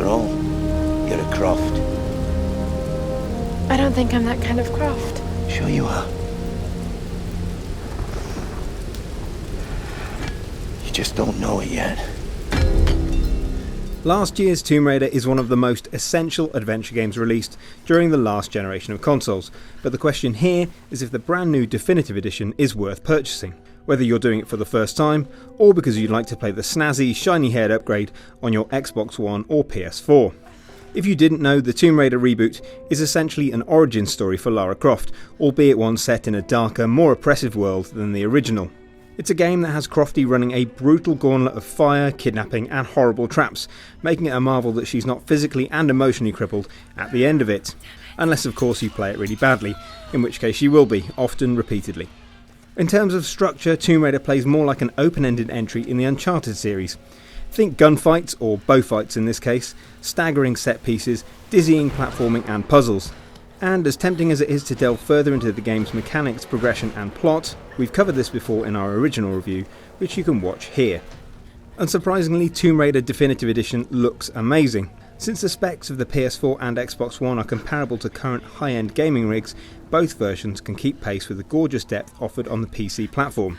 After all, you're a Croft. I don't think I'm that kind of Croft. Sure you are. You just don't know it yet. Last year's Tomb Raider is one of the most essential adventure games released during the last generation of consoles, but the question here is if the brand new Definitive Edition is worth purchasing, whether you're doing it for the first time or because you'd like to play the snazzy, shiny-haired upgrade on your Xbox One or PS4. If you didn't know, the Tomb Raider reboot is essentially an origin story for Lara Croft, albeit one set in a darker, more oppressive world than the original. It's a game that has Crofty running a brutal gauntlet of fire, kidnapping and horrible traps, making it a marvel that she's not physically and emotionally crippled at the end of it. Unless of course you play it really badly, in which case you will be, often repeatedly. In terms of structure, Tomb Raider plays more like an open-ended entry in the Uncharted series. Think gunfights, or bow fights in this case, staggering set pieces, dizzying platforming and puzzles. And as tempting as it is to delve further into the game's mechanics, progression and plot, we've covered this before in our original review, which you can watch here. Unsurprisingly, Tomb Raider Definitive Edition looks amazing. Since the specs of the PS4 and Xbox One are comparable to current high-end gaming rigs, both versions can keep pace with the gorgeous depth offered on the PC platform.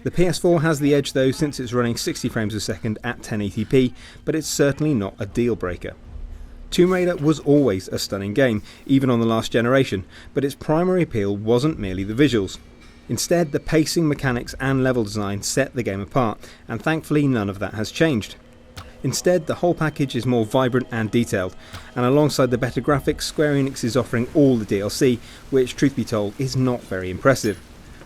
The PS4 has the edge though, since it's running 60 frames a second at 1080p, but it's certainly not a deal breaker. Tomb Raider was always a stunning game, even on the last generation, but its primary appeal wasn't merely the visuals. Instead, the pacing, mechanics and level design set the game apart, and thankfully none of that has changed. Instead, the whole package is more vibrant and detailed, and alongside the better graphics, Square Enix is offering all the DLC, which, truth be told, is not very impressive.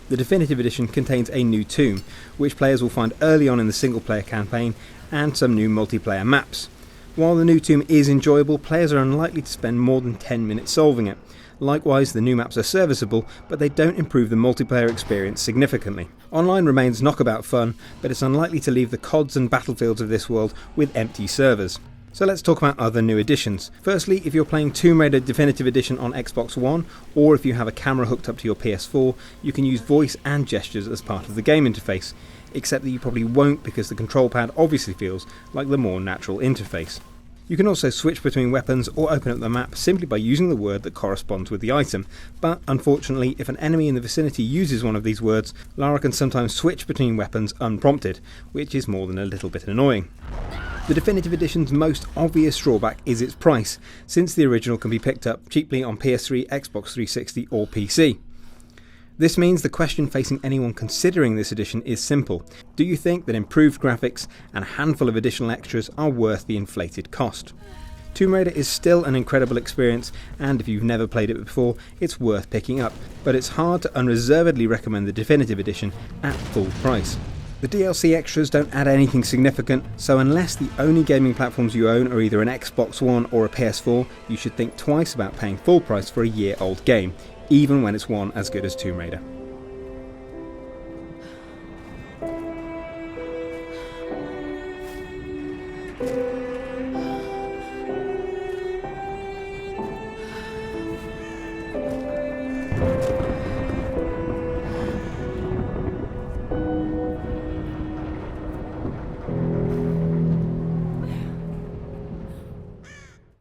The Definitive Edition contains a new tomb, which players will find early on in the single-player campaign, and some new multiplayer maps. While the new tomb is enjoyable, players are unlikely to spend more than 10 minutes solving it. Likewise, the new maps are serviceable, but they don't improve the multiplayer experience significantly. Online remains knockabout fun, but it's unlikely to leave the CODs and battlefields of this world with empty servers. So let's talk about other new additions. Firstly, if you're playing Tomb Raider Definitive Edition on Xbox One, or if you have a camera hooked up to your PS4, you can use voice and gestures as part of the game interface, except that you probably won't because the control pad obviously feels like the more natural interface. You can also switch between weapons or open up the map simply by using the word that corresponds with the item, but unfortunately if an enemy in the vicinity uses one of these words, Lara can sometimes switch between weapons unprompted, which is more than a little bit annoying. The Definitive Edition's most obvious drawback is its price, since the original can be picked up cheaply on PS3, Xbox 360 or PC. This means the question facing anyone considering this edition is simple. Do you think that improved graphics and a handful of additional extras are worth the inflated cost? Tomb Raider is still an incredible experience, and if you've never played it before, it's worth picking up, but it's hard to unreservedly recommend the Definitive Edition at full price. The DLC extras don't add anything significant, so unless the only gaming platforms you own are either an Xbox One or a PS4, you should think twice about paying full price for a year-old game, even when it's one as good as Tomb Raider.